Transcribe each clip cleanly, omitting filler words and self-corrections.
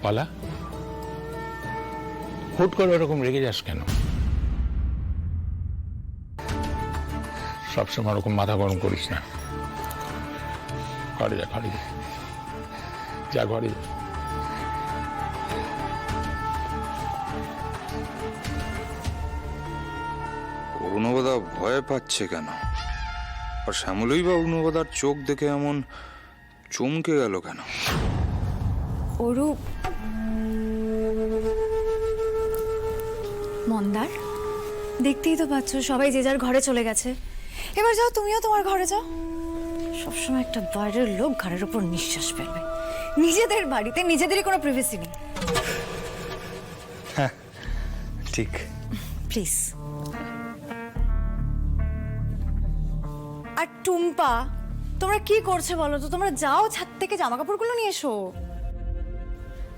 পালা, হুট করে ওরকম রেগে যাস কেন? সবসময় ওরকম মাথা গরম করিস না। ঘরে যা, ঘরে যা, যা ঘরে যা। অরুণবদা ভয় পাচ্ছে কেন? আর শ্যামলই বা অরুণবদার চোখ দেখে এমন চমকে গেল কেন? অরূপ, মন্দার, দেখতেই তো পাচ্ছ সবাই যে যার ঘরে চলে গেছে। এবার যাও, তুমিও তোমার ঘরে যাও। সবসময় একটা বাইরের লোক ঘরের উপর নিঃশ্বাস ফেলবে। নিজেদের বাড়িতে নিজেদেরই কোনো প্রাইভেসি নেই। হ্যাঁ ঠিক। প্লিজ। আর টুম্পা, তোমরা কি করছো বলো তো? তোমরা যাও, ছাদ থেকে জামা কাপড়গুলো নিয়ে এসো,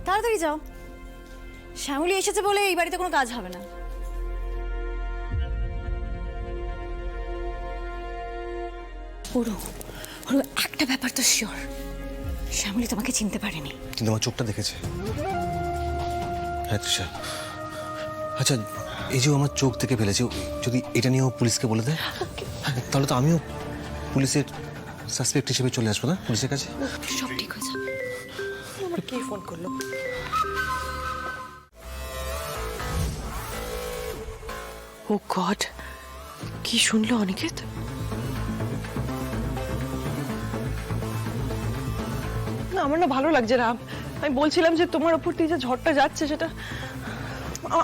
তাড়াতাড়ি যাও। শ্যামলী এসেছে বলে এই বাড়িতে কোনো কাজ হবে না। ওরু, একটা ব্যাপার তো শিওর, শ্যামলী তোমাকে চিনতে পারেনি। কিন্তু আমার চোখটা দেখেছে। হ্যাঁ তৃষা, আচ্ছা এই যে আমার চোখ থেকে ফেলেছে, যদি এটা নিয়েও পুলিশকে বলে দেয়, তাহলে তো আমিও পুলিশের সাসপেক্ট হিসেবে চলে আসবো না পুলিশের কাছে? সব ঠিক হয়ে যাবে। আমার কে ফোন করলো? ও গড, কি শুনলো অনিকেত? না, আমার না ভালো লাগছে না। আমি বলছিলাম যে তোমার উপর দিয়ে যে ঝড়টা যাচ্ছে সেটা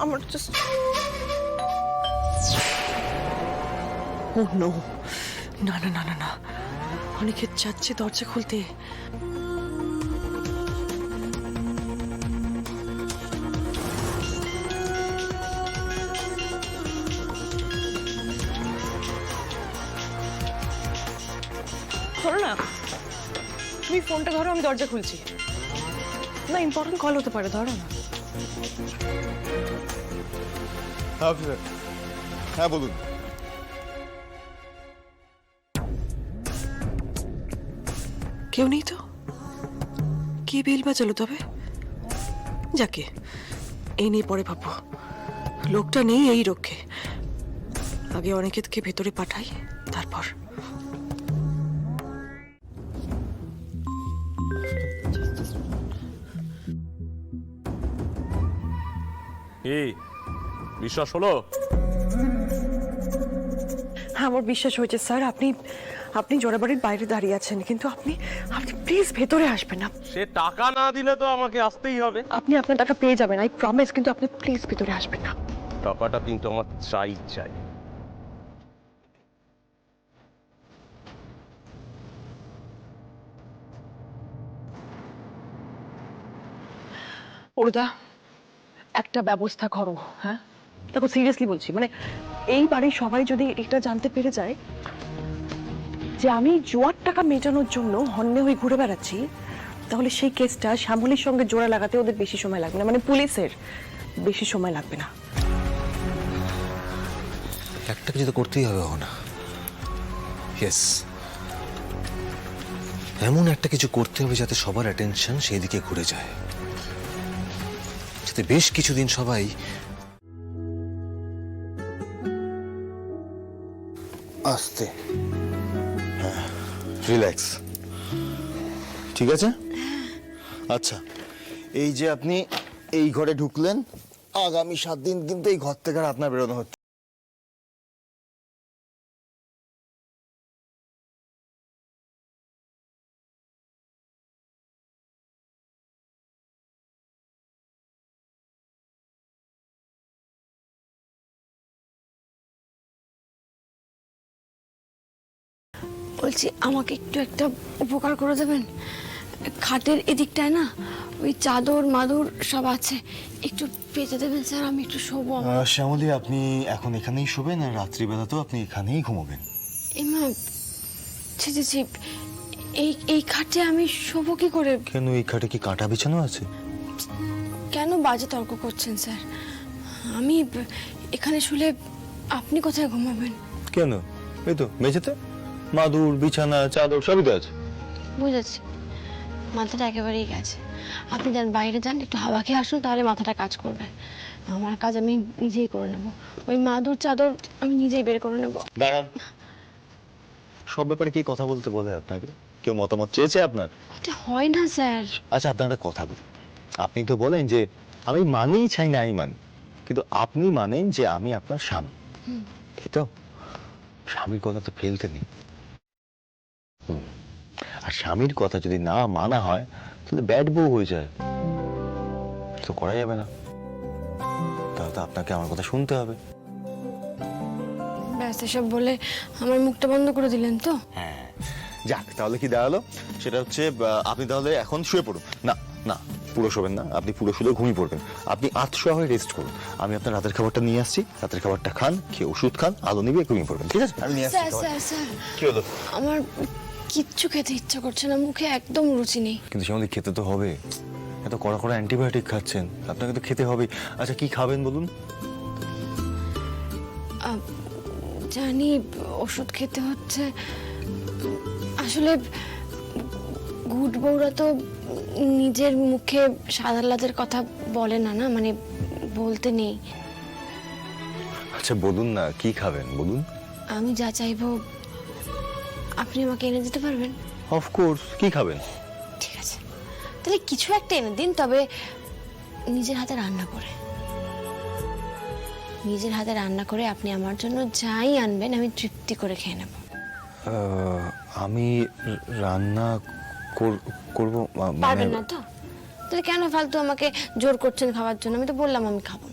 আমার জাস্ট ও নো, না না না না না, অনিকেত যাচ্ছে দরজা খুলতে। ধরো না, তুমি ফোনটা ধরো, আমি দরজা খুলছি। না, ইম্পর্টেন্ট কল হতে পারে, ধরো না। হ্যাঁ বলুন। কেউ নেই তো? কে বেল বাজালো তবে? যাকে, এই নিয়ে পরে ভাববো। লোকটা নেই এই রক্ষে, আগে অনিকেতকে ভেতরে পাঠাই, তারপর। এই বিশ্বাস হলো? হ্যাঁ, আমার বিশ্বাস হয়েছে স্যার। আপনি জোড়াবাড়ির বাইরে দাঁড়িয়ে আছেন, কিন্তু আপনি প্লিজ ভেতরে আসবেন না। সে টাকা না দিলে তো আমাকে আসতেই হবে। আপনি আপনার টাকা পেয়ে যাবেন, আই প্রমিস, কিন্তু আপনি প্লিজ ভেতরে আসবেন না। টাকাটা কিন্তু আমার চাই চাই। ওরদা, একটা ব্যবস্থা করো। হ্যাঁ দেখো, সিরিয়াসলি বলছি, মানে এই বাড়ির সবাই যদি এটা জানতে পেরে যায় যে আমি জোয়ার টাকা মেটানোর জন্য হন্যে হয়ে ঘুরে বেড়াচ্ছি, তাহলে সেই কেসটা শ্যামলীর সঙ্গে জোড়া লাগাতে ওদের বেশি সময় লাগবে না, মানে পুলিশের বেশি সময় লাগবে না। একটা কিছু তো করতেই হবে না। ইয়েস, এমন একটা কিছু করতে হবে যাতে সবার অ্যাটেনশন সেই দিকে ঘুরে যায়, যাতে বেশ কিছুদিন সবাই আস্তে রিল্যাক্স। ঠিক আছে? আচ্ছা, এই যে আপনি এই ঘরে ঢুকলেন, আগামী 7 দিন কিন্তু এই ঘর থেকে আর আপনার বেরোনো হচ্ছে। বলছি, আমাকে একটু একটা উপকার করে দেবেন? খাটের এদিকটায় না ওই চাদর মাদুর সব আছে, একটু পেতে দেবেন স্যার, আমি একটু শোবো। শ্যামলী, আপনি এখন এখানেই শোবেন আর রাত্রিবেলাতেও আপনি এখানেই ঘুমোবেন। এমা, ছি ছি ছি, এই খাটে আমি শোবো কি করে? কেন, এই খাটে কি কাঁটা বিছানো আছে? কেন বাজে তর্ক করছেন স্যার? আমি এখানে শুলে আপনি কোথায় ঘুমাবেন? কেন, এই তো মেঝেতে মাদুর বিছানা চাদর সবই তো আছে। বুঝেছি, মাথাটা একেবারেই গেছে। আপনি যান বাইরে যান, একটু হাওয়া খেয়ে আসুন, তাহলে মাথাটা কাজ করবে। আমার কাজ আমি নিজেই করে নেব। ওই মাদুর চাদর আমি নিজেই বের করে নেব। দাঁড়ান, সব ব্যাপারে কি কথা বলতে বলে আপনাকে? কেউ মতামত চেয়েছে আপনার? এটা হয় না স্যার। আচ্ছা, আপনার একটা কথা বলুন। আপনি তো বলেন যে আমি মানেই চাই না, আমি মানি, কিন্তু আপনি মানেন যে আমি আপনার স্বামী, এই তো? স্বামীর কথা তো ফেলতে নেই। আর স্বামীর কথা যদি না মানা হয় তাহলে ব্যাড বউ হয়ে যায়, তো করা যাবে না। তাহলে তো আপনাকে আমার কথা শুনতে হবে। ব্যাস এসব বলে আমার মুখটা বন্ধ করে দিলেন তো? হ্যাঁ, যাক, তাহলে কি দাঁড়ালো? সেটা হচ্ছে আপনি তাহলে এখন শুয়ে পড়ুন। না না, পুরো শোবেন না, আপনি পুরো শুলে ঘুমিয়ে পড়বেন। আপনি আতশোয়া হয়ে রেস্ট করুন। আমি আপনার রাতের খাবারটা নিয়ে আসছি, রাতের খাবারটা খান, খেয়ে ওষুধ খান, আলো নিবে ঘুমিয়ে পড়বেন, ঠিক আছে? আমি নিয়ে আসছি স্যার খাবার। স্যার স্যার, কি হলো? আমার কিচ্ছু খেতে ইচ্ছা করছে না, মুখে একদম রুচি নেই। কিন্তু সেমন খেতে তো হবে, এত কড়া কড়া অ্যান্টিবায়োটিক খাচ্ছেন, আপনাকে তো খেতে হবে। আচ্ছা, কি খাবেন বলুন? জানি ওষুধ খেতে হচ্ছে, আসলে গুড বউরা তো নিজের মুখে সাদালাদের কথা বলে না, না মানে বলতে নেই। আচ্ছা বলুন না, কি খাবেন বলুন? আমি যা চাইবো আপনি আমাকে এনে দিতে পারবেন? অফকোর্স, কি খাবেন? ঠিক আছে, তাহলে কিছু একটা এনে দিন, তবে নিজের হাতে রান্না করে। নিজের হাতে রান্না করে আপনি আমার জন্য যাই আনবেন আমি তৃপ্তি করে খেয়ে নেব। আমি রান্না করব পারবেন না তো? তাহলে কেন ফালতু আমাকে জোর করছেন খাওয়ার জন্য? আমি তো বললাম আমি খাবো না।